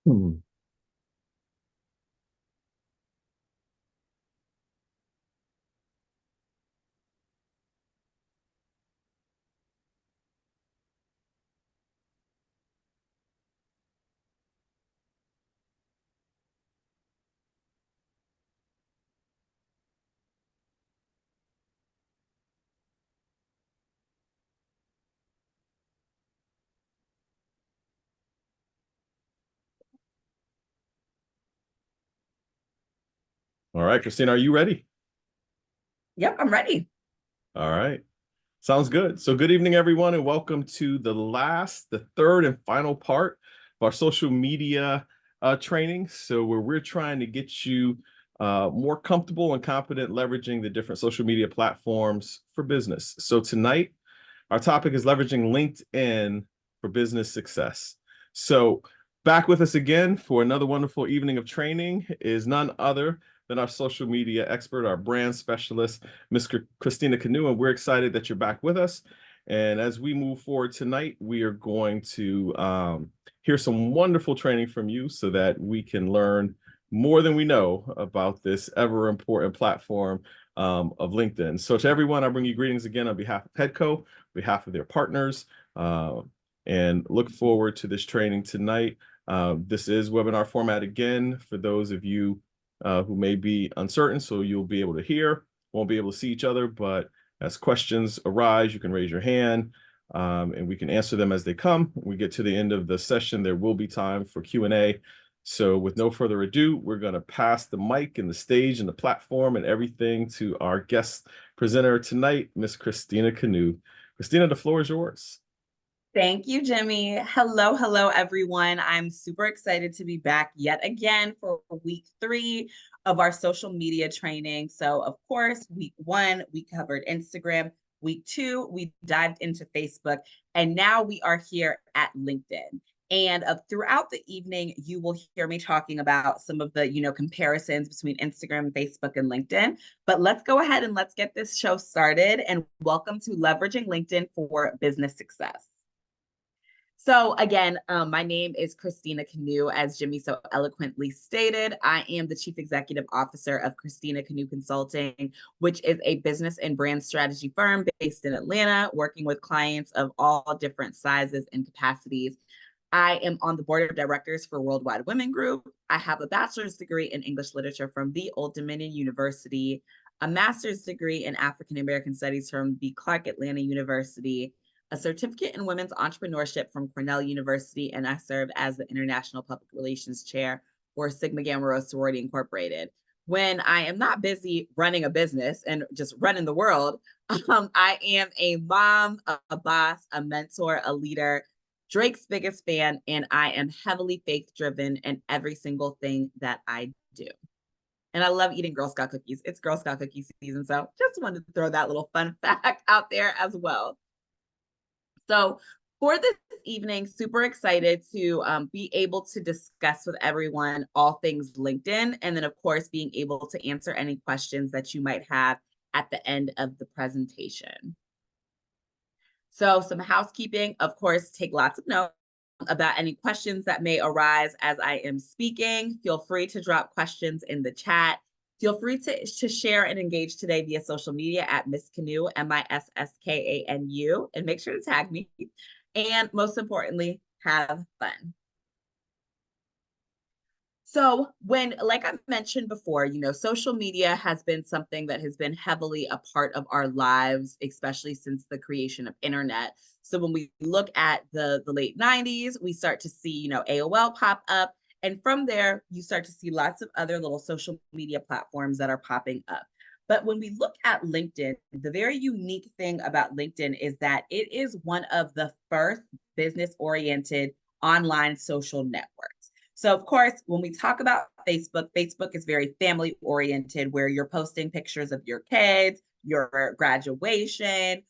Hmm. All right, Christina, are you ready? Yep, I'm ready. All right. Sounds good. So good evening, everyone, and welcome to the third and final part of our social media training. So where we're trying to get you more comfortable and confident leveraging the different social media platforms for business. So tonight, our topic is leveraging LinkedIn for business success. So back with us again for another wonderful evening of training is none other than our social media expert, our brand specialist, Ms. Christina Canu, and we're excited that you're back with us. And as we move forward tonight, we are going to hear some wonderful training from you so that we can learn more than we know about this ever important platform of LinkedIn. So to everyone, I bring you greetings again on behalf of Pedco, behalf of their partners, uh, and look forward to this training tonight. This is webinar format again for those of you who may be uncertain, so you'll be able to hear, won't be able to see each other, but as questions arise, you can raise your hand and we can answer them as they come. When we get to the end of the session, there will be time for Q&A. So with no further ado, we're going to pass the mic and the stage and the platform and everything to our guest presenter tonight, Miss Christina Canu. Christina, the floor is yours. Thank you, Jimmy. Hello, everyone. I'm super excited to be back yet again for week 3 of our social media training. So, of course, week 1, we covered Instagram. Week 2, we dived into Facebook. And now we are here at LinkedIn. And throughout the evening, you will hear me talking about some of the, comparisons between Instagram, Facebook, and LinkedIn. But let's go ahead and let's get this show started. And welcome to Leveraging LinkedIn for Business Success. So again, my name is Christina Canu, as Jimmy so eloquently stated. I am the Chief Executive Officer of Christina Canu Consulting, which is a business and brand strategy firm based in Atlanta, working with clients of all different sizes and capacities. I am on the board of directors for Worldwide Women Group. I have a bachelor's degree in English literature from the Old Dominion University, a master's degree in African American studies from the Clark Atlanta University, a certificate in women's entrepreneurship from Cornell University, and I serve as the International Public Relations Chair for Sigma Gamma Rho Sorority Incorporated. When I am not busy running a business and just running the world, I am a mom, a boss, a mentor, a leader, Drake's biggest fan, and I am heavily faith driven in every single thing that I do. And I love eating Girl Scout cookies. It's Girl Scout cookie season. So just wanted to throw that little fun fact out there as well. So for this evening, super excited to be able to discuss with everyone all things LinkedIn. And then, of course, being able to answer any questions that you might have at the end of the presentation. So some housekeeping, of course, take lots of notes about any questions that may arise as I am speaking. Feel free to drop questions in the chat. Feel free to share and engage today via social media at Miss Canu, MISSKANU, and make sure to tag me. And most importantly, have fun. So when, like I mentioned before, social media has been something that has been heavily a part of our lives, especially since the creation of internet. So when we look at the late 90s, we start to see, AOL pop up. And from there, you start to see lots of other little social media platforms that are popping up. But when we look at LinkedIn, the very unique thing about LinkedIn is that it is one of the first business-oriented online social networks. So, of course, when we talk about Facebook, Facebook is very family oriented, where you're posting pictures of your kids, your graduation,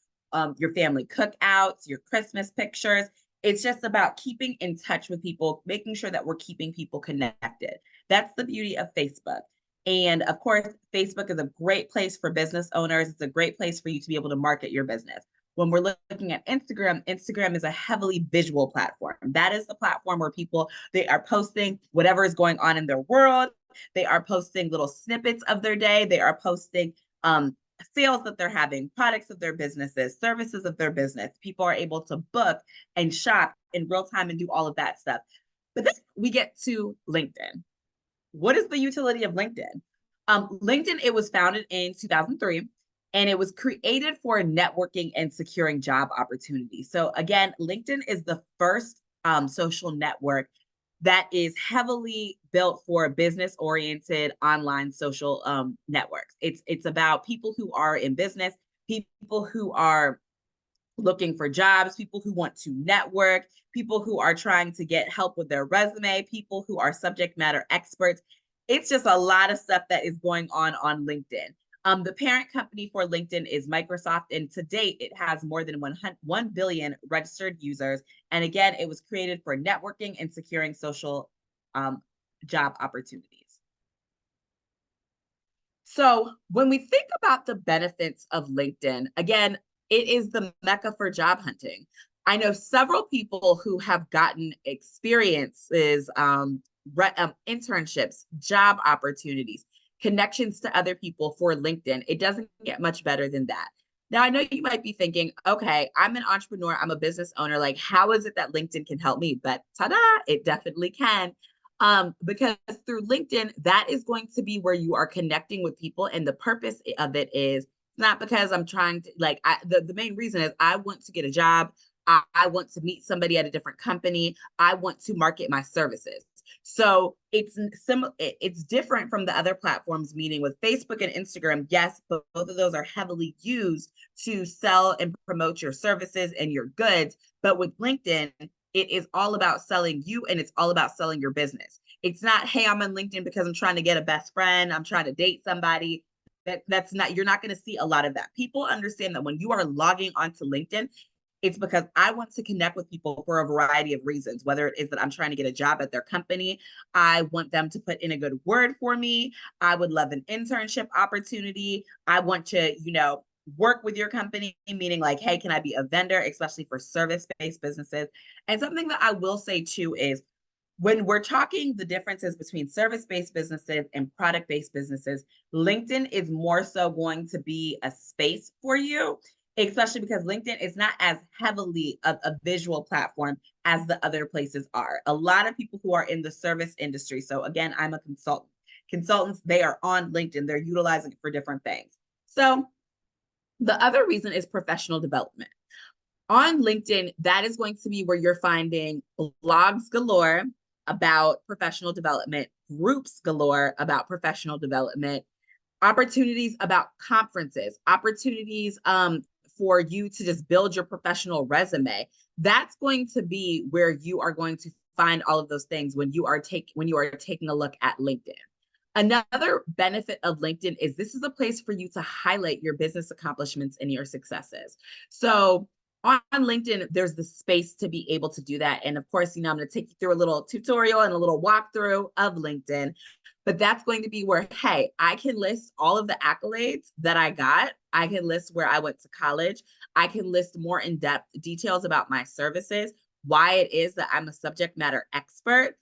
your family cookouts, your Christmas pictures. It's just about keeping in touch with people, making sure that we're keeping people connected. That's the beauty of Facebook. And of course, Facebook is a great place for business owners. It's a great place for you to be able to market your business. When we're looking at Instagram, Instagram is a heavily visual platform. That is the platform where people, they are posting whatever is going on in their world. They are posting little snippets of their day. They are posting sales that they're having, products of their businesses, services of their business. People are able to book and shop in real time and do all of that stuff. But then we get to LinkedIn. What is the utility of LinkedIn? LinkedIn, it was founded in 2003, and it was created for networking and securing job opportunities. So again, LinkedIn is the first social network that is heavily built for business-oriented online social networks. It's about people who are in business, people who are looking for jobs, people who want to network, people who are trying to get help with their resume, people who are subject matter experts. It's just a lot of stuff that is going on LinkedIn. The parent company for LinkedIn is Microsoft, and to date, it has more than 1 billion registered users. And again, it was created for networking and securing social job opportunities. So when we think about the benefits of LinkedIn, again, it is the mecca for job hunting. I know several people who have gotten experiences, internships, job opportunities, connections to other people for LinkedIn. It doesn't get much better than that. Now, I know you might be thinking, okay, I'm an entrepreneur, I'm a business owner. Like, how is it that LinkedIn can help me? But ta-da, it definitely can. Because through LinkedIn, that is going to be where you are connecting with people. And the purpose of it is not because I'm trying to, like, the main reason is I want to get a job. I want to meet somebody at a different company. I want to market my services. So it's different from the other platforms, meaning with Facebook and Instagram, yes, but both of those are heavily used to sell and promote your services and your goods. But with LinkedIn, it is all about selling you, and it's all about selling your business. It's not, hey, I'm on LinkedIn because I'm trying to get a best friend, I'm trying to date somebody. That's not, you're not going to see a lot of that. People understand that when you are logging onto LinkedIn, it's because I want to connect with people for a variety of reasons, whether it is that I'm trying to get a job at their company, I want them to put in a good word for me, I would love an internship opportunity, I want to, work with your company, meaning like, hey, can I be a vendor, especially for service-based businesses? And something that I will say too is, when we're talking the differences between service-based businesses and product-based businesses, LinkedIn is more so going to be a space for you, especially because LinkedIn is not as heavily a visual platform as the other places are. A lot of people who are in the service industry, so again, I'm a consultant. Consultants, they are on LinkedIn. They're utilizing it for different things. So the other reason is professional development. On LinkedIn, that is going to be where you're finding blogs galore about professional development, groups galore about professional development, opportunities about conferences, opportunities for you to just build your professional resume. That's going to be where you are going to find all of those things when you are taking a look at LinkedIn. Another benefit of LinkedIn is this is a place for you to highlight your business accomplishments and your successes. So on LinkedIn, there's the space to be able to do that. And of course, I'm going to take you through a little tutorial and a little walkthrough of LinkedIn. But that's going to be where, hey, I can list all of the accolades that I got. I can list where I went to college. I can list more in-depth details about my services, why it is that I'm a subject matter expert,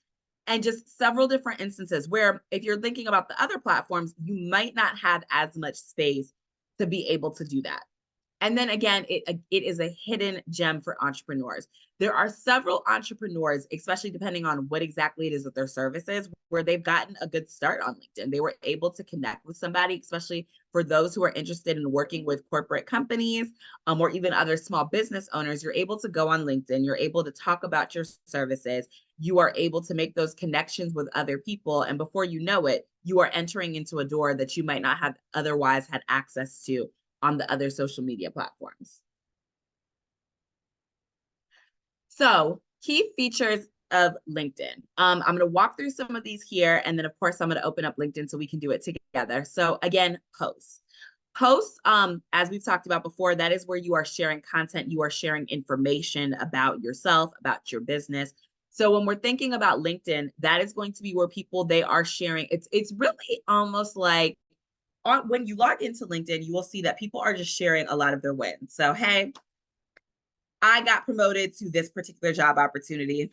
and just several different instances where if you're thinking about the other platforms, you might not have as much space to be able to do that. And then again, it is a hidden gem for entrepreneurs. There are several entrepreneurs, especially depending on what exactly it is that their service is, where they've gotten a good start on LinkedIn. They were able to connect with somebody, especially for those who are interested in working with corporate companies or even other small business owners. You're able to go on LinkedIn. You're able to talk about your services. You are able to make those connections with other people. And before you know it, you are entering into a door that you might not have otherwise had access to on the other social media platforms. So key features of LinkedIn. I'm going to walk through some of these here. And then of course, I'm going to open up LinkedIn so we can do it together. So again, posts. Posts, as we've talked about before, that is where you are sharing content. You are sharing information about yourself, about your business. So when we're thinking about LinkedIn, that is going to be where people, they are sharing. It's really almost like, when you log into LinkedIn, you will see that people are just sharing a lot of their wins. So, hey, I got promoted to this particular job opportunity.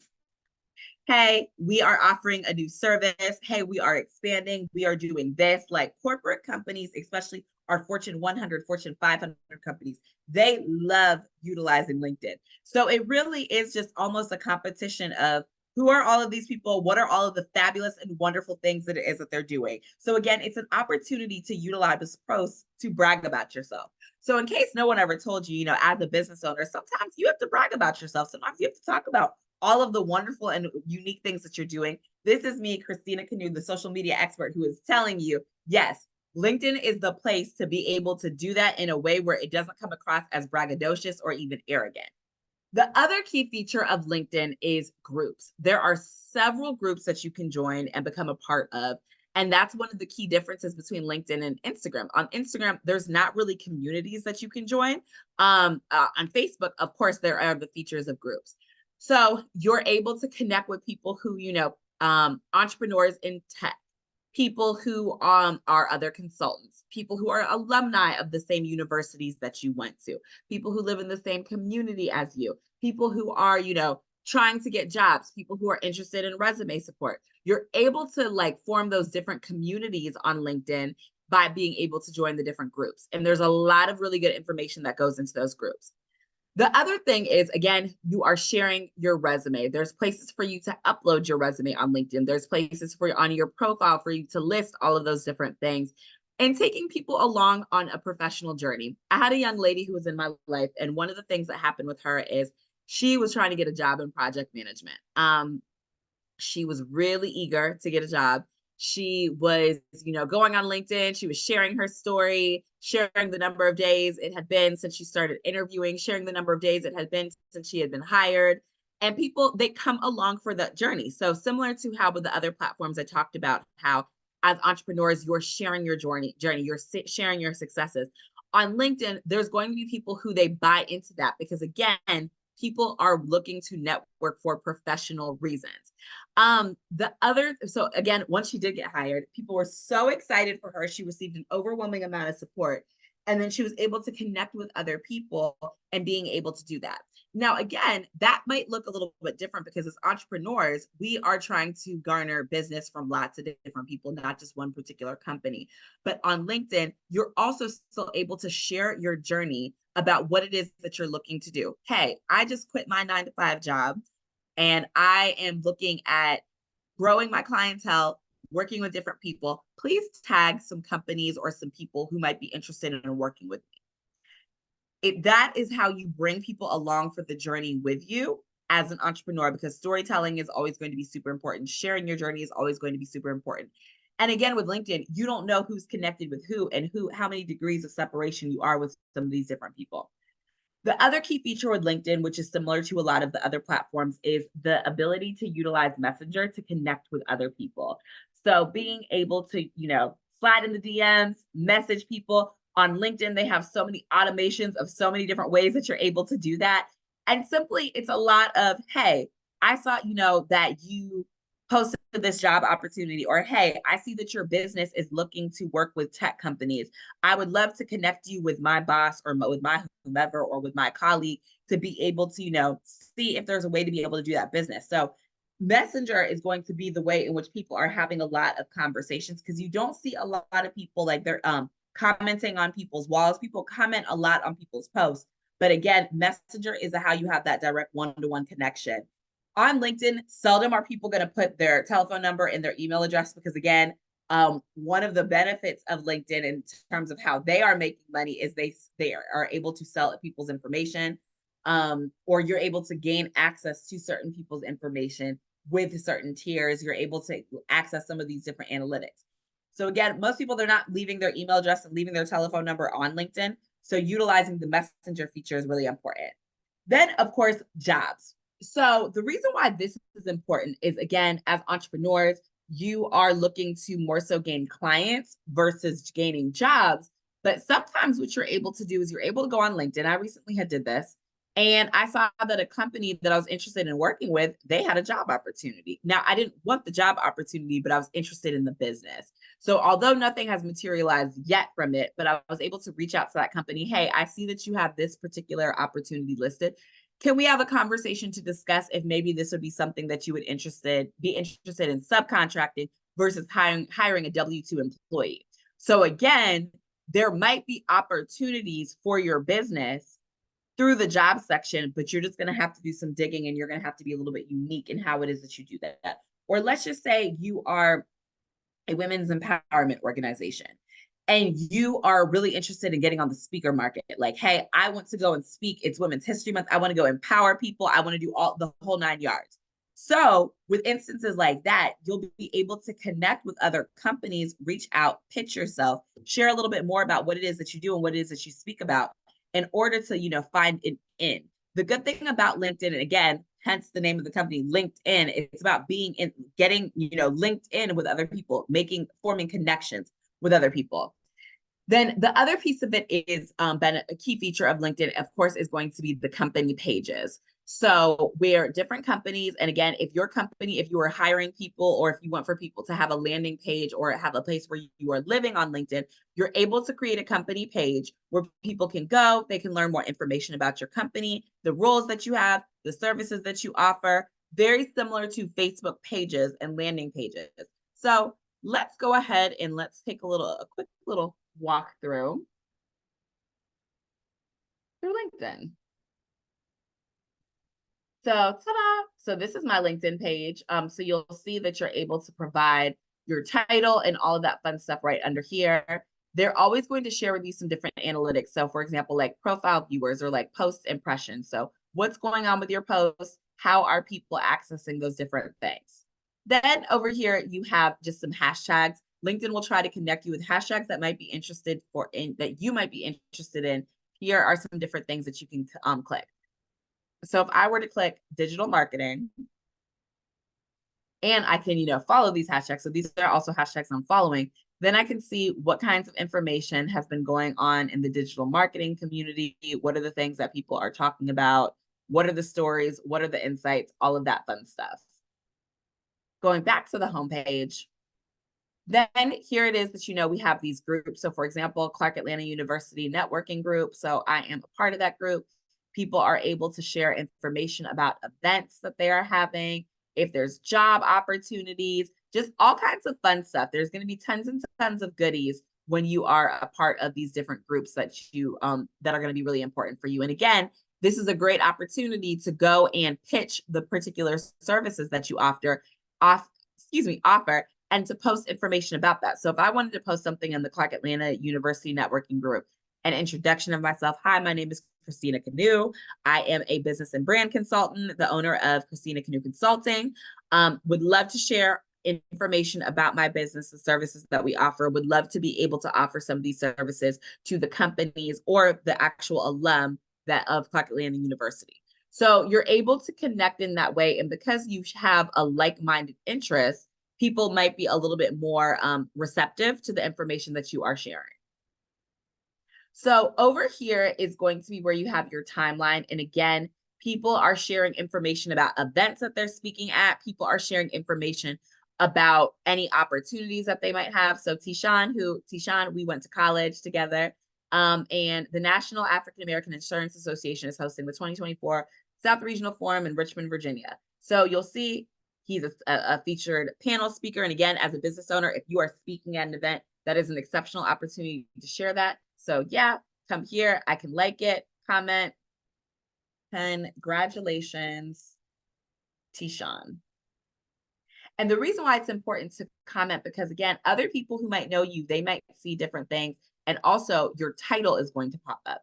Hey, we are offering a new service. Hey, we are expanding. We are doing this. Like corporate companies, especially our Fortune 100, Fortune 500 companies, they love utilizing LinkedIn. So it really is just almost a competition of who are all of these people? What are all of the fabulous and wonderful things that it is that they're doing? So again, it's an opportunity to utilize this post to brag about yourself. So in case no one ever told you, as a business owner, sometimes you have to brag about yourself. Sometimes you have to talk about all of the wonderful and unique things that you're doing. This is me, Christina Canu, the social media expert, who is telling you, yes, LinkedIn is the place to be able to do that in a way where it doesn't come across as braggadocious or even arrogant. The other key feature of LinkedIn is groups. There are several groups that you can join and become a part of. And that's one of the key differences between LinkedIn and Instagram. On Instagram, there's not really communities that you can join. On Facebook, of course, there are the features of groups. So you're able to connect with people who, entrepreneurs in tech, people who are other consultants, people who are alumni of the same universities that you went to, people who live in the same community as you, people who are, trying to get jobs, people who are interested in resume support. You're able to like form those different communities on LinkedIn by being able to join the different groups. And there's a lot of really good information that goes into those groups. The other thing is, again, you are sharing your resume. There's places for you to upload your resume on LinkedIn. There's places for on your profile for you to list all of those different things and taking people along on a professional journey. I had a young lady who was in my life, and one of the things that happened with her is she was trying to get a job in project management. She was really eager to get a job. She was, going on LinkedIn. She was sharing her story, sharing the number of days it had been since she started interviewing, sharing the number of days it had been since she had been hired. And people, they come along for that journey. So similar to how with the other platforms I talked about, how as entrepreneurs, you're sharing your journey, you're sharing your successes. On LinkedIn, there's going to be people who they buy into that because again, people are looking to network for professional reasons. So again, once she did get hired, people were so excited for her. She received an overwhelming amount of support. And then she was able to connect with other people and being able to do that. Now, again, that might look a little bit different because as entrepreneurs, we are trying to garner business from lots of different people, not just one particular company. But on LinkedIn, you're also still able to share your journey about what it is that you're looking to do. Hey, I just quit my 9-to-5 job and I am looking at growing my clientele, working with different people. Please tag some companies or some people who might be interested in working with me. That is how you bring people along for the journey with you as an entrepreneur, because storytelling is always going to be super important. Sharing your journey is always going to be super important. And again, with LinkedIn, you don't know who's connected with who and how many degrees of separation you are with some of these different people. The other key feature with LinkedIn, which is similar to a lot of the other platforms, is the ability to utilize Messenger to connect with other people. So being able to, slide in the DMs, message people. On LinkedIn, they have so many automations of so many different ways that you're able to do that. And simply, it's a lot of, hey, I saw, that you posted this job opportunity, or hey, I see that your business is looking to work with tech companies. I would love to connect you with my boss or with my whomever or with my colleague to be able to, see if there's a way to be able to do that business. So Messenger is going to be the way in which people are having a lot of conversations, because you don't see a lot of people like they're commenting on people's walls. People comment a lot on people's posts. But again, Messenger is how you have that direct one-to-one connection. On LinkedIn, seldom are people going to put their telephone number and their email address because, again, one of the benefits of LinkedIn in terms of how they are making money is they are able to sell people's information, or you're able to gain access to certain people's information with certain tiers. You're able to access some of these different analytics. So again, most people, they're not leaving their email address and leaving their telephone number on LinkedIn. So utilizing the Messenger feature is really important. Then, of course, jobs. So the reason why this is important is, again, as entrepreneurs, you are looking to more so gain clients versus gaining jobs. But sometimes what you're able to do is you're able to go on LinkedIn. I recently did this, and I saw that a company that I was interested in working with, they had a job opportunity. Now, I didn't want the job opportunity, but I was interested in the business. So although nothing has materialized yet from it, but I was able to reach out to that company. Hey, I see that you have this particular opportunity listed. Can we have a conversation to discuss if maybe this would be something that you would be interested in subcontracting versus hiring a W-2 employee? So again, there might be opportunities for your business through the job section, but you're just going to have to do some digging and you're going to have to be a little bit unique in how it is that you do that. Or let's just say you are a women's empowerment organization and you are really interested in getting on the speaker market. Like, hey, I want to go and speak. It's Women's History Month. I want to go empower people. I want to do all the whole 9 yards. So with instances like that, you'll be able to connect with other companies, reach out, pitch yourself, share a little bit more about what it is that you do and what it is that you speak about in order to, find an in. The good thing about LinkedIn, and again, hence the name of the company, LinkedIn, it's about being in, getting, linked in with other people, forming connections with other people. Then the other piece of it is been a key feature of LinkedIn, of course, is going to be the company pages. So where different companies, and again, if your company, if you are hiring people or if you want for people to have a landing page or have a place where you are living on LinkedIn, you're able to create a company page where people can go, they can learn more information about your company, the roles that you have, the services that you offer, very similar to Facebook pages and landing pages. So let's go ahead and let's take a quick little walk through LinkedIn. So ta-da! So this is my LinkedIn page. So you'll see that you're able to provide your title and all of that fun stuff right under here. They're always going to share with you some different analytics. So for example, like profile viewers or like post impressions. So what's going on with your posts? How are people accessing those different things? Then over here, you have just some hashtags. LinkedIn will try to connect you with hashtags that you might be interested in. Here are some different things that you can click. So if I were to click digital marketing, and I can, follow these hashtags. So these are also hashtags I'm following. Then I can see what kinds of information has been going on in the digital marketing community. What are the things that people are talking about? What are the stories? What are the insights? All of that fun stuff. Going back to the homepage, then here it is that, we have these groups. So for example, Clark Atlanta University networking group. So I am a part of that group. People are able to share information about events that they are having, if there's job opportunities, just all kinds of fun stuff. There's going to be tons and tons of goodies when you are a part of these different groups that that are going to be really important for you. And again, this is a great opportunity to go and pitch the particular services that you offer and to post information about that. So if I wanted to post something in the Clark Atlanta University networking group, an introduction of myself. Hi, my name is Christina Canoe. I am a business and brand consultant, the owner of Christina Canoe Consulting. Would love to share information about my business, the services that we offer. Would love to be able to offer some of these services to the companies or the actual alum of Clark Atlanta University. So you're able to connect in that way. And because you have a like-minded interest, people might be a little bit more receptive to the information that you are sharing. So over here is going to be where you have your timeline. And again, people are sharing information about events that they're speaking at. People are sharing information about any opportunities that they might have. So Tishan, we went to college together. And the National African American Insurance Association is hosting the 2024 South Regional Forum in Richmond, Virginia. So you'll see he's a featured panel speaker. And again, as a business owner, if you are speaking at an event, that is an exceptional opportunity to share that. So yeah, come here. I can like it, comment. Congratulations, Tishan. And the reason why it's important to comment, because again, other people who might know you, they might see different things. And also your title is going to pop up.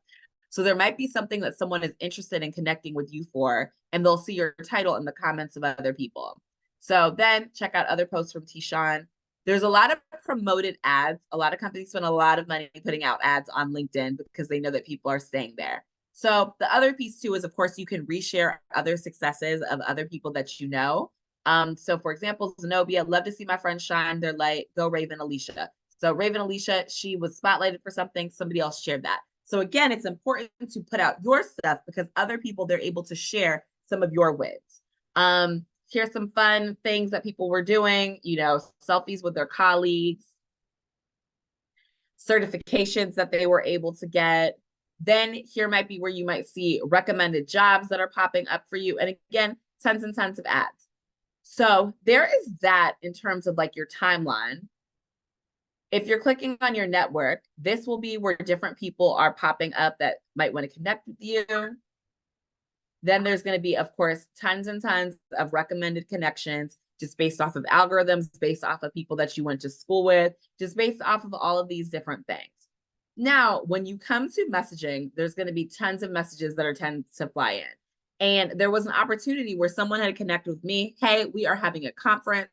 So there might be something that someone is interested in connecting with you for, and they'll see your title in the comments of other people. So then check out other posts from Tishan. There's a lot of promoted ads. A lot of companies spend a lot of money putting out ads on LinkedIn because they know that people are staying there. So the other piece too is, of course, you can reshare other successes of other people that you know. So for example, Zenobia, love to see my friends shine their light. Go Raven Alicia. So Raven Alicia, she was spotlighted for something. Somebody else shared that. So again, it's important to put out your stuff because other people, they're able to share some of your wins. Here's some fun things that people were doing, selfies with their colleagues. certifications that they were able to get. Then here might be where you might see recommended jobs that are popping up for you. And again, tons and tons of ads. So there is that in terms of like your timeline. If you're clicking on your network, this will be where different people are popping up that might want to connect with you. Then there's going to be, of course, tons and tons of recommended connections just based off of algorithms, based off of people that you went to school with, just based off of all of these different things. Now, when you come to messaging, there's going to be tons of messages that are tend to fly in. And there was an opportunity where someone had connected with me. Hey, we are having a conference.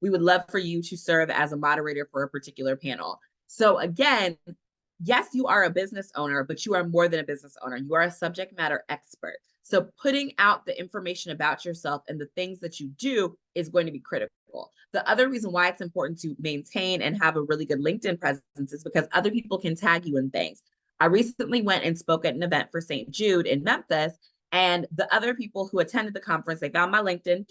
We would love for you to serve as a moderator for a particular panel. So again, yes, you are a business owner, but you are more than a business owner. You are a subject matter expert. So putting out the information about yourself and the things that you do is going to be critical. The other reason why it's important to maintain and have a really good LinkedIn presence is because other people can tag you in things. I recently went and spoke at an event for St. Jude in Memphis, and the other people who attended the conference, they found my LinkedIn,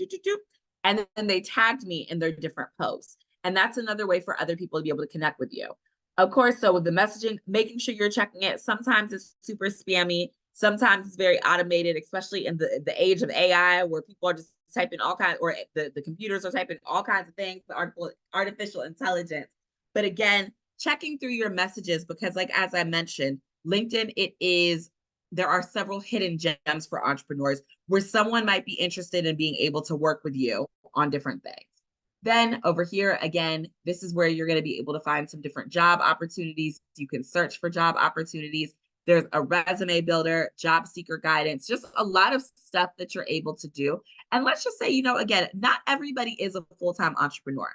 and then they tagged me in their different posts. And that's another way for other people to be able to connect with you. Of course, so with the messaging, making sure you're checking it. Sometimes it's super spammy. Sometimes it's very automated, especially in the age of AI, where people are just typing all kinds, or the computers are typing all kinds of things, the artificial intelligence. But again, checking through your messages, because like, as I mentioned, LinkedIn, there are several hidden gems for entrepreneurs where someone might be interested in being able to work with you on different things. Then over here, again, this is where you're going to be able to find some different job opportunities. You can search for job opportunities. There's a resume builder, job seeker guidance, just a lot of stuff that you're able to do. And let's just say, again, not everybody is a full-time entrepreneur.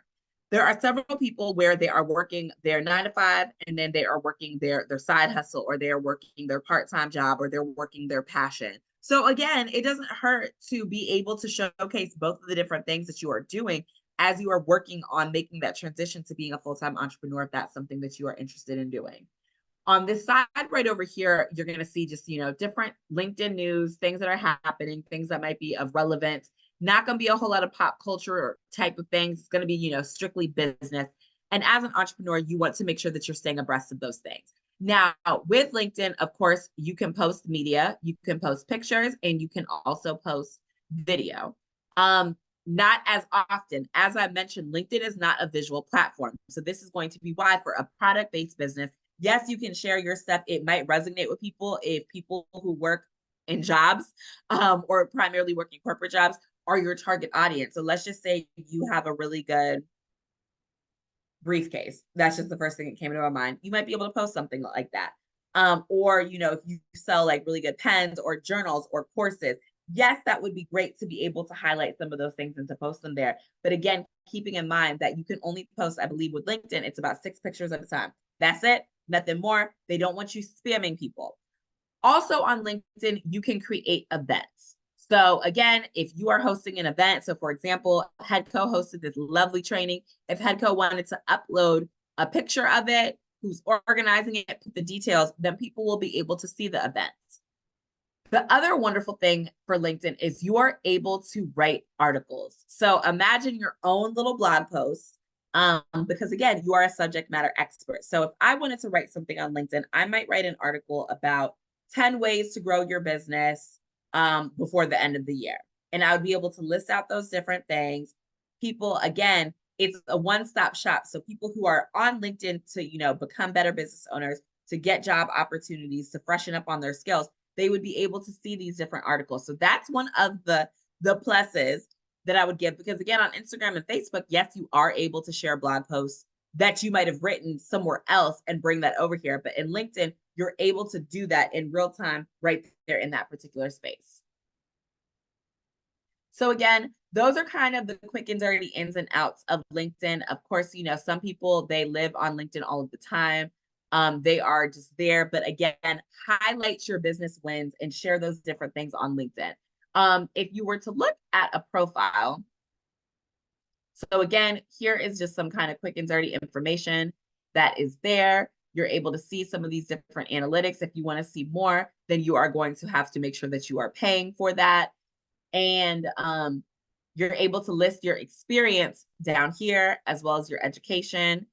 There are several people where they are working their 9 to 5, and then they are working their side hustle, or they are working their part-time job, or they're working their passion. So again, it doesn't hurt to be able to showcase both of the different things that you are doing as you are working on making that transition to being a full-time entrepreneur, if that's something that you are interested in doing. On this side right over here, you're going to see just, different LinkedIn news, things that are happening, things that might be of relevance. Not going to be a whole lot of pop culture type of things. It's going to be, strictly business. And as an entrepreneur, you want to make sure that you're staying abreast of those things. Now, with LinkedIn, of course, you can post media, you can post pictures, and you can also post video. Not as often. As I mentioned, LinkedIn is not a visual platform. So this is going to be why for a product-based business, yes, you can share your stuff. It might resonate with people if people who work in jobs or primarily work in corporate jobs are your target audience. So let's just say you have a really good briefcase. That's just the first thing that came into my mind. You might be able to post something like that. Or, if you sell like really good pens or journals or courses, yes, that would be great to be able to highlight some of those things and to post them there. But again, keeping in mind that you can only post, I believe with LinkedIn, it's about 6 pictures at a time. That's it, nothing more. They don't want you spamming people. Also on LinkedIn, you can create events. So again, if you are hosting an event, so for example, Headco hosted this lovely training. If Headco wanted to upload a picture of it, who's organizing it, put the details, then people will be able to see the events. The other wonderful thing for LinkedIn is you are able to write articles. So imagine your own little blog post, because again, you are a subject matter expert. So if I wanted to write something on LinkedIn, I might write an article about 10 ways to grow your business before the end of the year. And I would be able to list out those different things. People, again, it's a one-stop shop. So people who are on LinkedIn to, become better business owners, to get job opportunities, to freshen up on their skills, they would be able to see these different articles. So that's one of the pluses that I would give, because again, on Instagram and Facebook, yes, you are able to share blog posts that you might have written somewhere else and bring that over here. But in LinkedIn, you're able to do that in real time right there in that particular space. So again, those are kind of the quick and dirty ins and outs of LinkedIn. Of course, some people, they live on LinkedIn all of the time. They are just there. But again, highlight your business wins and share those different things on LinkedIn. If you were to look at a profile, so again, here is just some kind of quick and dirty information that is there. You're able to see some of these different analytics. If you want to see more, then you are going to have to make sure that you are paying for that. And you're able to list your experience down here, as well as your education.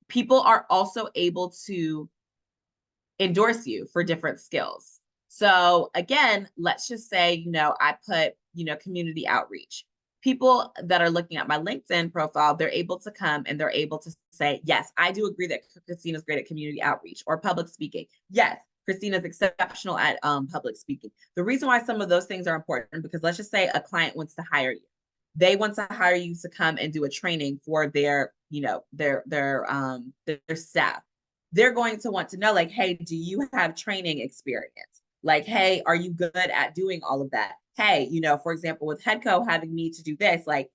People are also able to endorse you for different skills. So again, let's just say, I put, community outreach. People that are looking at my LinkedIn profile, they're able to come and they're able to say, yes, I do agree that Christina's great at community outreach or public speaking. Yes, Christina's exceptional at public speaking. The reason why some of those things are important, because let's just say a client wants to hire you. They want to hire you to come and do a training for their, their staff. They're going to want to know, like, hey, do you have training experience? Like, hey, are you good at doing all of that? Hey, for example, with Headco having me to do this, like,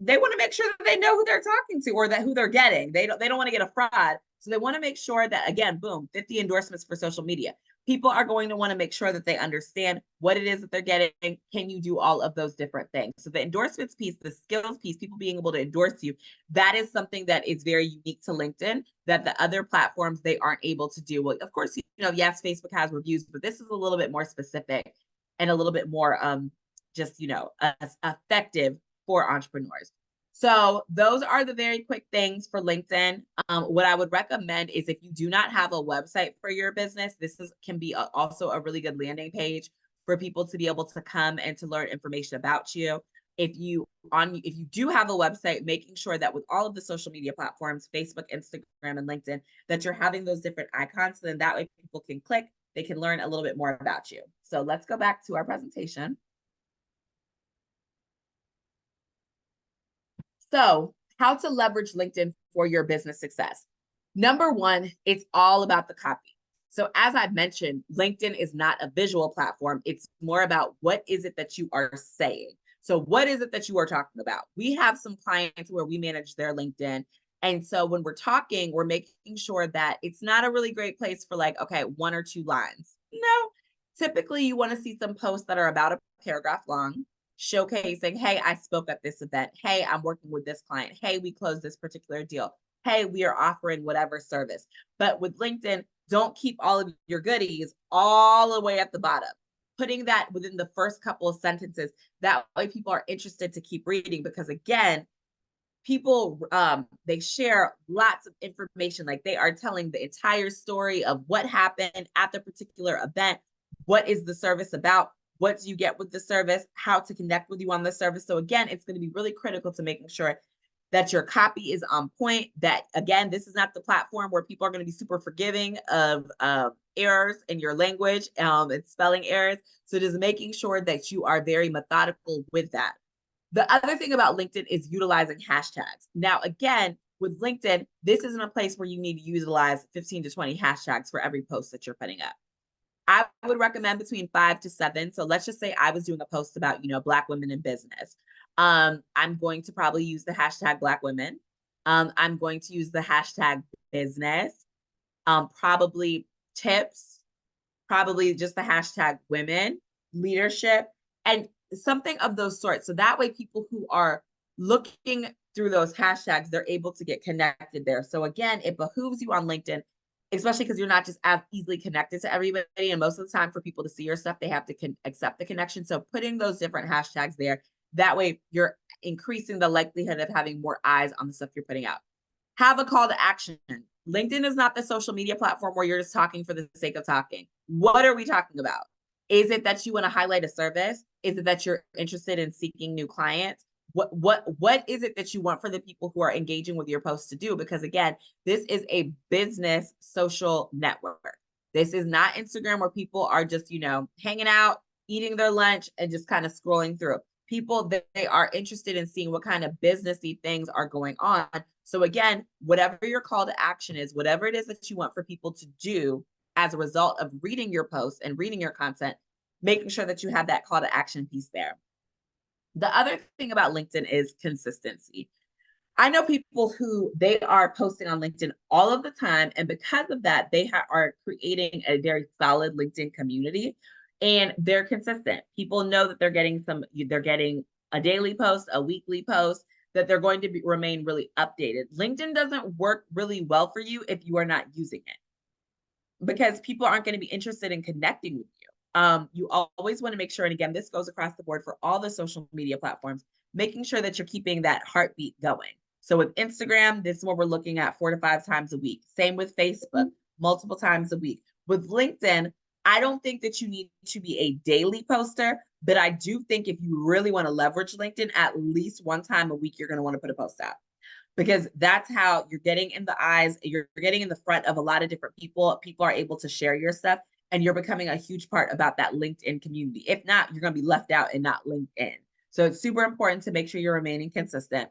they want to make sure that they know who they're talking to or that who they're getting. They don't want to get a fraud. So they want to make sure that, again, boom, 50 endorsements for social media. People are going to want to make sure that they understand what it is that they're getting. Can you do all of those different things? So the endorsements piece, the skills piece, people being able to endorse you, that is something that is very unique to LinkedIn that the other platforms, they aren't able to do. Well, of course, yes, Facebook has reviews, but this is a little bit more specific and a little bit more just, effective for entrepreneurs. So those are the very quick things for LinkedIn. What I would recommend is if you do not have a website for your business, can be also a really good landing page for people to be able to come and to learn information about you. If you do have a website, making sure that with all of the social media platforms, Facebook, Instagram, and LinkedIn, that you're having those different icons, so then that way people can click, they can learn a little bit more about you. So let's go back to our presentation. So, how to leverage LinkedIn for your business success. Number one, it's all about the copy. So, as I've mentioned, LinkedIn is not a visual platform. It's more about what is it that you are saying. So, what is it that you are talking about? We have some clients where we manage their LinkedIn. And so, when we're talking, we're making sure that it's not a really great place for, like, okay, 1 or 2 lines. No, typically you want to see some posts that are about a paragraph long, showcasing, hey, I spoke at this event. Hey, I'm working with this client. Hey, we closed this particular deal. Hey, we are offering whatever service. But with LinkedIn, don't keep all of your goodies all the way at the bottom. Putting that within the first couple of sentences, that way people are interested to keep reading, because again, people they share lots of information, like they are telling the entire story of what happened at the particular event, what is the service about, what do you get with the service, how to connect with you on the service. So again, it's going to be really critical to making sure that your copy is on point, that again, this is not the platform where people are going to be super forgiving of errors in your language and spelling errors. So just making sure that you are very methodical with that. The other thing about LinkedIn is utilizing hashtags. Now, again, with LinkedIn, this isn't a place where you need to utilize 15 to 20 hashtags for every post that you're putting up. I would recommend between 5 to 7. So let's just say I was doing a post about, Black women in business. I'm going to probably use the hashtag Black women. I'm going to use the hashtag business, probably tips, probably just the hashtag women, leadership, and something of those sorts. So that way, people who are looking through those hashtags, they're able to get connected there. So again, it behooves you on LinkedIn, especially because you're not just as easily connected to everybody. And most of the time, for people to see your stuff, they have to accept the connection. So putting those different hashtags there, that way you're increasing the likelihood of having more eyes on the stuff you're putting out. Have a call to action. LinkedIn is not the social media platform where you're just talking for the sake of talking. What are we talking about? Is it that you want to highlight a service? Is it that you're interested in seeking new clients? What is it that you want for the people who are engaging with your posts to do? Because again, this is a business social network. This is not Instagram where people are just, hanging out, eating their lunch, and just kind of scrolling through. People, they are interested in seeing what kind of businessy things are going on. So again, whatever your call to action is, whatever it is that you want for people to do as a result of reading your posts and reading your content, making sure that you have that call to action piece there. The other thing about LinkedIn is consistency. I know people who they are posting on LinkedIn all of the time, and because of that, they are creating a very solid LinkedIn community, and they're consistent. People know that they're getting a daily post, a weekly post, that they're going to remain really updated. LinkedIn doesn't work really well for you if you are not using it, because people aren't going to be interested in connecting with you. You always want to make sure, and again, this goes across the board for all the social media platforms, making sure that you're keeping that heartbeat going. So with Instagram, this is what we're looking at 4 to 5 times a week. Same with Facebook, multiple times a week. With LinkedIn, I don't think that you need to be a daily poster, but I do think if you really want to leverage LinkedIn, at least one time a week, you're going to want to put a post out, because that's how you're getting in the eyes, you're getting in the front of a lot of different people. People are able to share your stuff, and you're becoming a huge part about that LinkedIn community. If not, you're going to be left out and not linked in. So it's super important to make sure you're remaining consistent.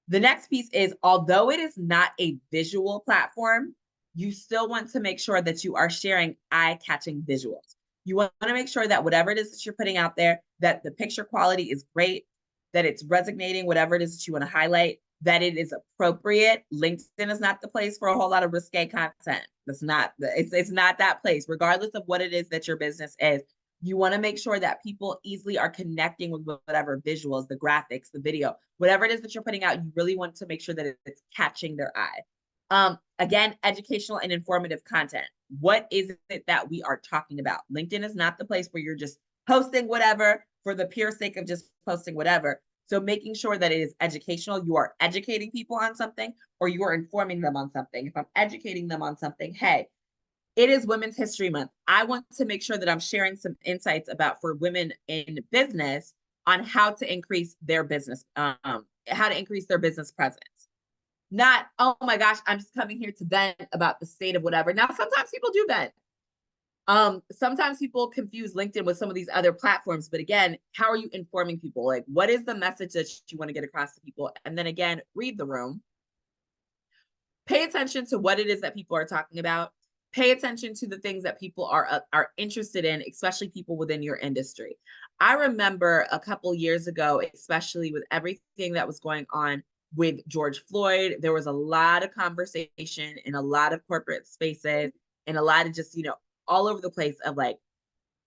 The next piece is, although it is not a visual platform, you still want to make sure that you are sharing eye-catching visuals. You want to make sure that whatever it is that you're putting out there, that the picture quality is great, that it's resonating, whatever it is that you want to highlight, that it is appropriate. LinkedIn is not the place for a whole lot of risque content. It's not that place, regardless of what it is that your business is. You want to make sure that people easily are connecting with whatever visuals, the graphics, the video, whatever it is that you're putting out. You really want to make sure that it's catching their eye. Again, educational and informative content. What is it that we are talking about? LinkedIn is not the place where you're just posting whatever for the pure sake of just posting whatever. So making sure that it is educational, you are educating people on something, or you are informing them on something. If I'm educating them on something, hey, it is Women's History Month. I want to make sure that I'm sharing some insights about for women in business on how to increase their business, how to increase their business presence. Not, oh my gosh, I'm just coming here to vent about the state of whatever. Now, sometimes people do vent. Sometimes people confuse LinkedIn with some of these other platforms, but again, how are you informing people? Like, what is the message that you want to get across to people? And then again, read the room. Pay attention to what it is that people are talking about. Pay attention to the things that people are interested in, especially people within your industry. I remember a couple years ago, especially with everything that was going on with George Floyd, there was a lot of conversation in a lot of corporate spaces and a lot of just, all over the place of like,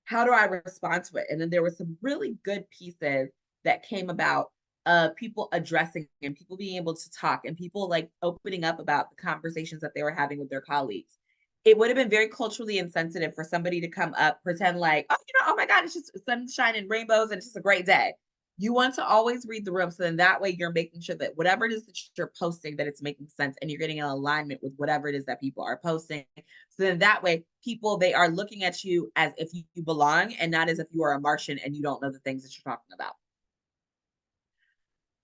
how do I respond to it? And then there were some really good pieces that came about, people addressing and people being able to talk and people like opening up about the conversations that they were having with their colleagues. It would have been very culturally insensitive for somebody to come up, pretend like, oh, oh my God, it's just sunshine and rainbows and it's just a great day. You want to always read the room. So then that way you're making sure that whatever it is that you're posting, that it's making sense and you're getting in alignment with whatever it is that people are posting. So then that way people, they are looking at you as if you belong and not as if you are a Martian and you don't know the things that you're talking about.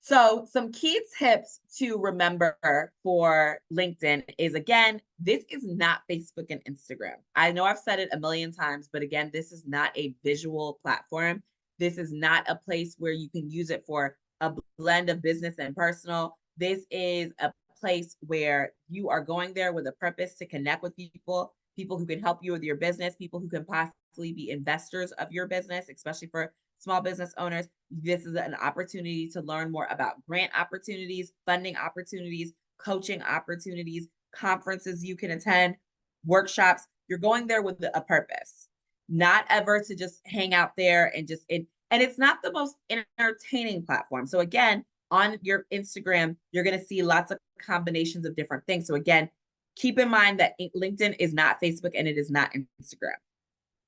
So some key tips to remember for LinkedIn is, again, this is not Facebook and Instagram. I know I've said it a million times, but again, this is not a visual platform. This is not a place where you can use it for a blend of business and personal. This is a place where you are going there with a purpose to connect with people, people who can help you with your business, people who can possibly be investors of your business, especially for small business owners. This is an opportunity to learn more about grant opportunities, funding opportunities, coaching opportunities, conferences you can attend, workshops. You're going there with a purpose, not ever to just hang out there and and it's not the most entertaining platform. So again, on your Instagram, you're going to see lots of combinations of different things. So again, keep in mind that LinkedIn is not Facebook and it is not Instagram.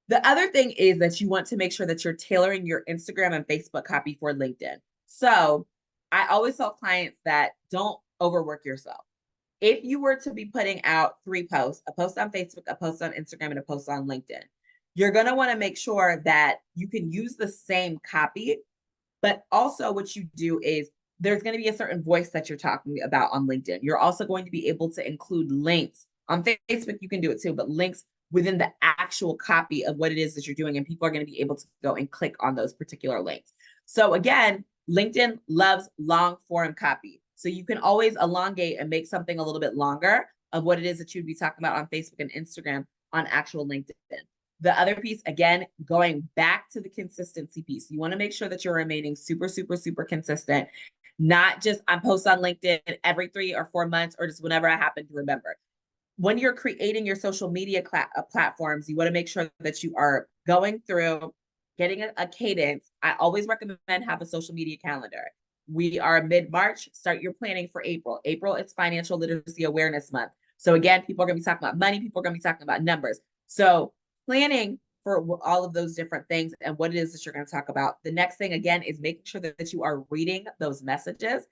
The other thing is that you want to make sure that you're tailoring your Instagram and Facebook copy for LinkedIn. So I always tell clients that don't overwork yourself. If you were to be putting out 3 posts, a post on Facebook, a post on Instagram, and a post on LinkedIn, you're going to want to make sure that you can use the same copy, but also what you do is there's going to be a certain voice that you're talking about on LinkedIn. You're also going to be able to include links. On Facebook, you can do it too, but links within the actual copy of what it is that you're doing, and people are going to be able to go and click on those particular links. So again, LinkedIn loves long form copy. So you can always elongate and make something a little bit longer of what it is that you'd be talking about on Facebook and Instagram on actual LinkedIn. The other piece, again, going back to the consistency piece, you want to make sure that you're remaining super, super, super consistent, not just on posts on LinkedIn every 3 or 4 months or just whenever I happen to remember. When you're creating your social media platforms, you want to make sure that you are going through, getting a cadence. I always recommend have a social media calendar. We are mid-March. Start your planning for April. April is Financial Literacy Awareness Month. So again, people are going to be talking about money. People are going to be talking about numbers. So planning for all of those different things and what it is that you're going to talk about. The next thing, again, is making sure that you are reading those messages.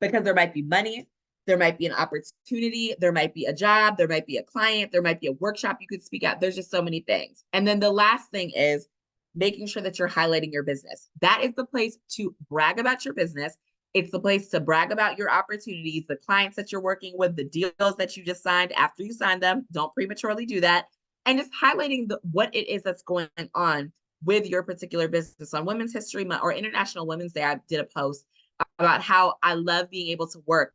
because there might be money, there might be an opportunity, there might be a job, there might be a client, there might be a workshop you could speak at. There's just so many things. And then the last thing is making sure that you're highlighting your business. That is the place to brag about your business. It's the place to brag about your opportunities, the clients that you're working with, the deals that you just signed after you signed them. Don't prematurely do that. And just highlighting what it is that's going on with your particular business. On Women's History Month or International Women's Day, I did a post about how I love being able to work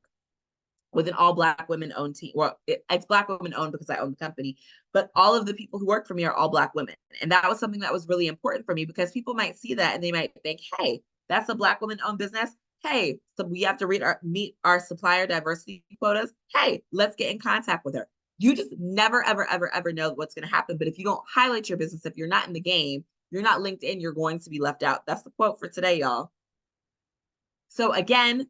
with an all Black women owned team. Well, it's Black women owned because I own the company, but all of the people who work for me are all Black women. And that was something that was really important for me because people might see that and they might think, hey, that's a Black woman owned business. Hey, so we have to meet our supplier diversity quotas. Hey, let's get in contact with her. You just never, ever, ever, ever know what's going to happen. But if you don't highlight your business, if you're not in the game, you're not linked in, you're going to be left out. That's the quote for today, y'all. So again,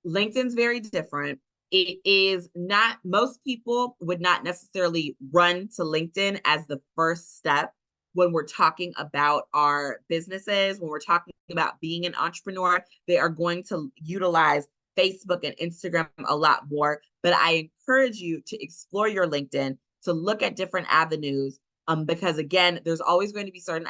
LinkedIn's very different. It is not, most people would not necessarily run to LinkedIn as the first step when we're talking about our businesses, when we're talking about being an entrepreneur. They are going to utilize Facebook and Instagram a lot more. But I encourage you to explore your LinkedIn, to look at different avenues, because again, there's always going to be certain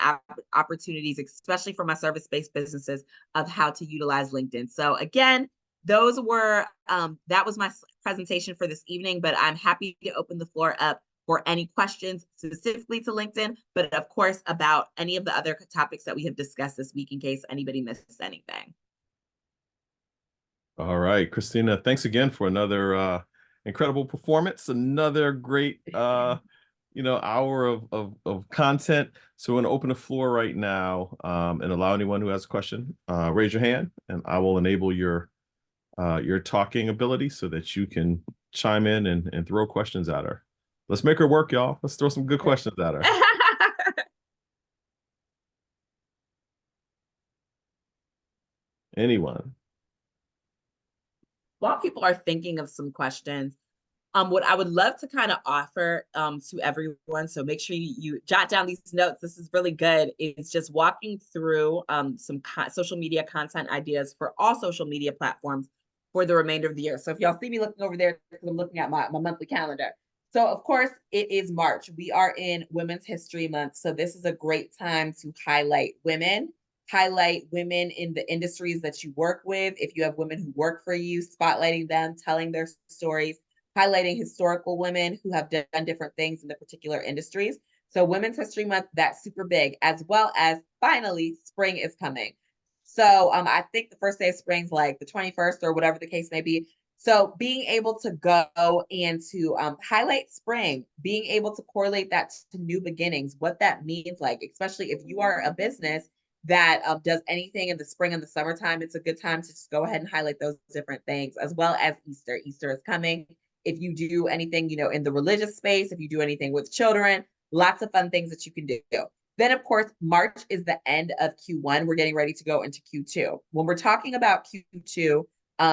opportunities, especially for my service-based businesses, of how to utilize LinkedIn. So again, those were that was my presentation for this evening, but I'm happy to open the floor up for any questions specifically to LinkedIn, but of course about any of the other topics that we have discussed this week in case anybody missed anything. All right, Christina, thanks again for another incredible performance, another great hour of content. So we're going to open the floor right now and allow anyone who has a question, raise your hand, and I will enable your talking ability so that you can chime in and throw questions at her. Let's make her work, y'all. Let's throw some good questions at her. Anyone? While people are thinking of some questions, what I would love to kind of offer to everyone, so make sure you jot down these notes. This is really good. It's just walking through some social media content ideas for all social media platforms for the remainder of the year. So if y'all see me looking over there, because I'm looking at my monthly calendar. So of course, it is March. We are in Women's History Month. So this is a great time to highlight women in the industries that you work with. If you have women who work for you, spotlighting them, telling their stories, highlighting historical women who have done different things in the particular industries. So Women's History Month, that's super big, as well as finally spring is coming. So I think the first day of spring is like the 21st or whatever the case may be. So being able to go and to highlight spring, being able to correlate that to new beginnings, what that means, like, especially if you are a business that does anything in the spring and the summertime, it's a good time to just go ahead and highlight those different things, as well as Easter. Easter is coming. If you do anything, in the religious space, if you do anything with children, lots of fun things that you can do. Then, of course, March is the end of Q1. We're getting ready to go into Q2. When we're talking about Q2,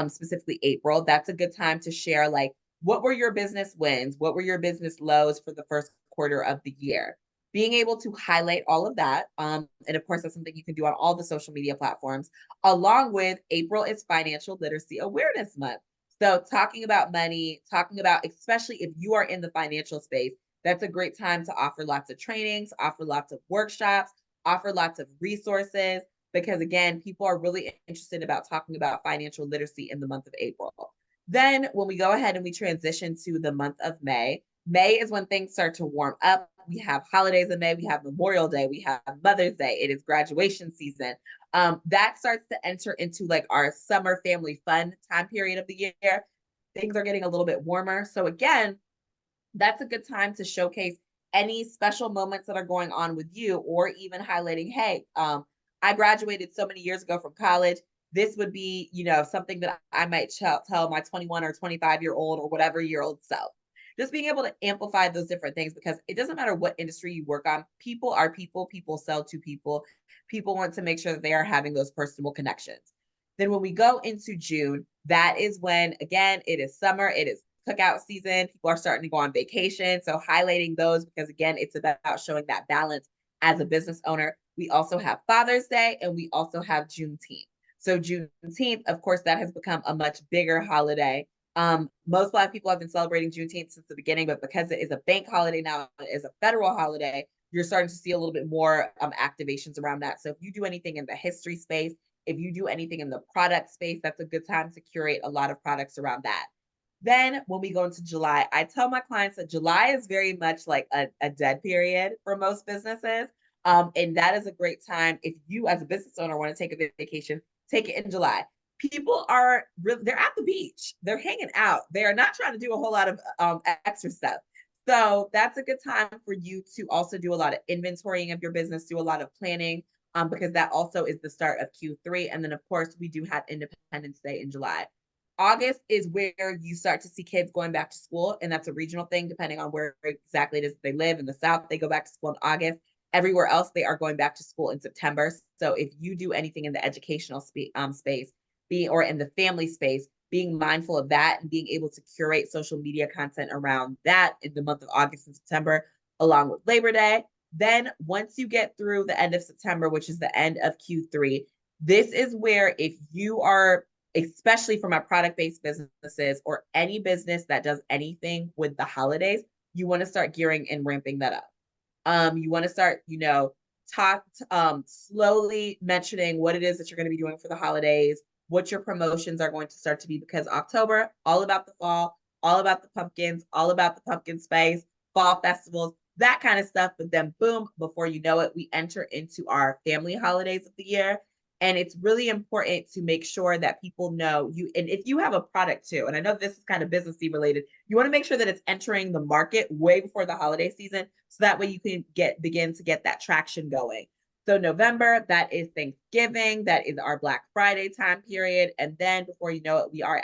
specifically April, that's a good time to share, like, what were your business wins? What were your business lows for the first quarter of the year? Being able to highlight all of that. And of course, that's something you can do on all the social media platforms, along with April is Financial Literacy Awareness Month. So talking about money, talking about, especially if you are in the financial space, that's a great time to offer lots of trainings, offer lots of workshops, offer lots of resources, because again, people are really interested about talking about financial literacy in the month of April. Then when we go ahead and we transition to the month of May, May is when things start to warm up. We have holidays in May, we have Memorial Day, we have Mother's Day, it is graduation season. That starts to enter into like our summer family fun time period of the year. Things are getting a little bit warmer. So again, that's a good time to showcase any special moments that are going on with you, or even highlighting, hey, I graduated so many years ago from college. This would be, something that I might tell my 21 or 25-year-old or whatever year old self. Just being able to amplify those different things, because it doesn't matter what industry you work on. People are people, people sell to people. People want to make sure that they are having those personal connections. Then when we go into June, that is when, again, it is summer, it is cookout season. People are starting to go on vacation. So highlighting those, because again, it's about showing that balance as a business owner. We also have Father's Day and we also have Juneteenth. So Juneteenth, of course, that has become a much bigger holiday. Most Black people have been celebrating Juneteenth since the beginning, but because it is a bank holiday now, it is a federal holiday, you're starting to see a little bit more activations around that. So if you do anything in the history space, if you do anything in the product space, that's a good time to curate a lot of products around that. Then when we go into July, I tell my clients that July is very much like a dead period for most businesses. And that is a great time if you as a business owner want to take a vacation, take it in July. People are they're at the beach, they're hanging out, they are not trying to do a whole lot of extra stuff. So that's a good time for you to also do a lot of inventorying of your business, do a lot of planning, because that also is the start of Q3. And then, of course, we do have Independence Day in July. August is where you start to see kids going back to school, and that's a regional thing, depending on where exactly it is they live. In the South, they go back to school in August. Everywhere else, they are going back to school in September. So if you do anything in the educational space, or in the family space, being mindful of that and being able to curate social media content around that in the month of August and September, along with Labor Day. Then once you get through the end of September, which is the end of Q3, this is where if you are, especially for my product-based businesses or any business that does anything with the holidays, you want to start gearing and ramping that up. You want to start, slowly mentioning what it is that you're going to be doing for the holidays, what your promotions are going to start to be, because October, all about the fall, all about the pumpkins, all about the pumpkin spice, fall festivals, that kind of stuff. But then, boom, before you know it, we enter into our family holidays of the year. And it's really important to make sure that people know you. And if you have a product too, and I know this is kind of businessy related, you want to make sure that it's entering the market way before the holiday season. So that way you can begin to get that traction going. So November, that is Thanksgiving, that is our Black Friday time period. And then before you know it, we are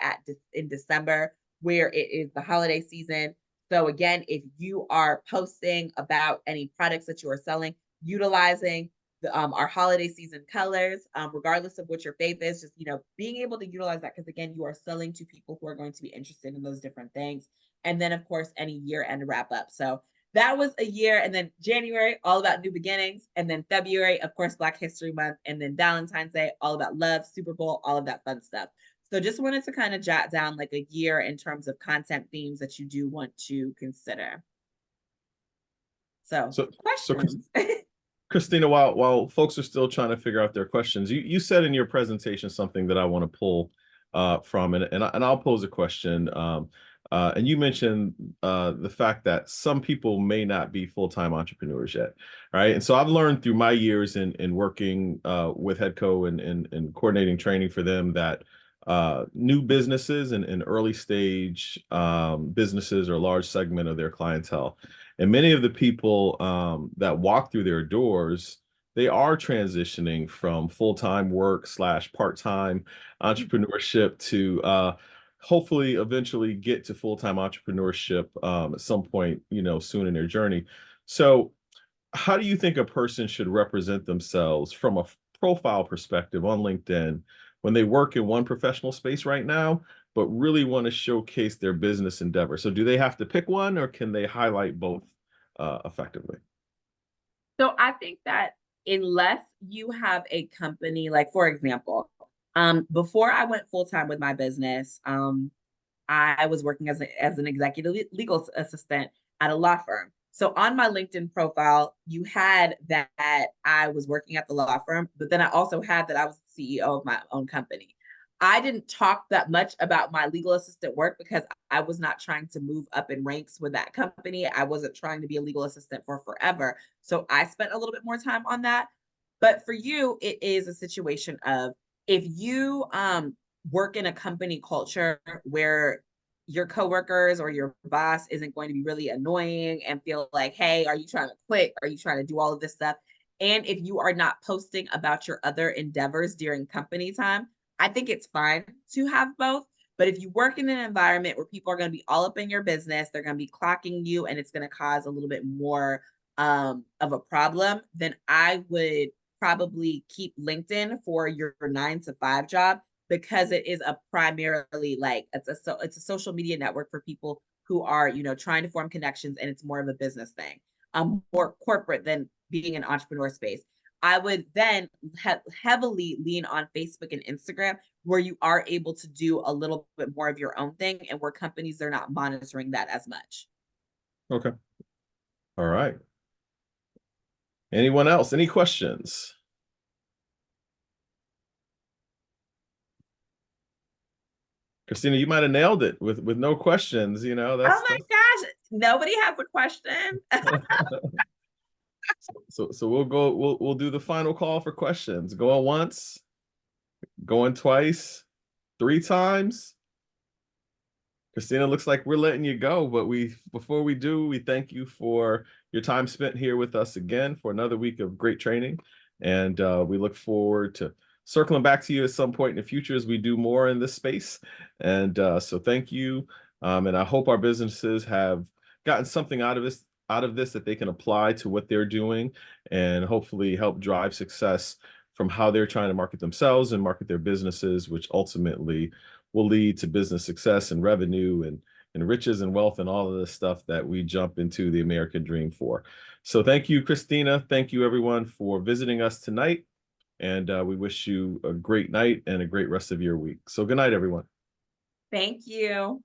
in December, where it is the holiday season. So again, if you are posting about any products that you are selling, utilizing our holiday season colors, regardless of what your faith is, just being able to utilize that, because again, you are selling to people who are going to be interested in those different things. And then, of course, any year-end wrap up. So that was a year. And then January, all about new beginnings. And then February, of course, Black History Month. And then Valentine's Day, all about love, Super Bowl, all of that fun stuff. So just wanted to kind of jot down like a year in terms of content themes that you do want to consider. So questions. Christina, while folks are still trying to figure out their questions, you said in your presentation something that I want to pull from, and I'll pose a question. And you mentioned the fact that some people may not be full-time entrepreneurs yet, right? And so I've learned through my years in working with Headco and coordinating training for them that new businesses and early stage businesses are a large segment of their clientele. And many of the people that walk through their doors, they are transitioning from full-time work / part-time entrepreneurship to hopefully eventually get to full-time entrepreneurship at some point, soon in their journey. So how do you think a person should represent themselves from a profile perspective on LinkedIn when they work in one professional space right now, but really want to showcase their business endeavor? So do they have to pick one, or can they highlight both effectively? So I think that unless you have a company, like for example, before I went full time with my business, I was working as an executive legal assistant at a law firm. So on my LinkedIn profile, you had that I was working at the law firm, but then I also had that I was the CEO of my own company. I didn't talk that much about my legal assistant work because I was not trying to move up in ranks with that company. I wasn't trying to be a legal assistant for forever. So I spent a little bit more time on that. But for you, it is a situation of, if you work in a company culture where your coworkers or your boss isn't going to be really annoying and feel like, hey, are you trying to quit? Are you trying to do all of this stuff? And if you are not posting about your other endeavors during company time, I think it's fine to have both. But if you work in an environment where people are going to be all up in your business, they're going to be clocking you, and it's going to cause a little bit more of a problem, then I would probably keep LinkedIn for your 9 to 5 job, because it is a primarily like it's a social media network for people who are trying to form connections, and it's more of a business thing, more corporate than being an entrepreneur space. I would then heavily lean on Facebook and Instagram, where you are able to do a little bit more of your own thing and where companies are not monitoring that as much. Okay. All right. Anyone else? Any questions? Christina, you might have nailed it with no questions. You know, Oh that's my gosh, nobody has a question. so we'll do the final call for questions. Going once, going twice, three times. Christina, looks like we're letting you go, but before we do, we thank you for your time spent here with us again for another week of great training. And we look forward to circling back to you at some point in the future as we do more in this space. And so thank you. And I hope our businesses have gotten something out of this that they can apply to what they're doing and hopefully help drive success from how they're trying to market themselves and market their businesses, which ultimately will lead to business success and revenue and riches and wealth and all of the stuff that we jump into the American dream for. So thank you, Christina. Thank you, everyone, for visiting us tonight. And we wish you a great night and a great rest of your week. So good night, everyone. Thank you.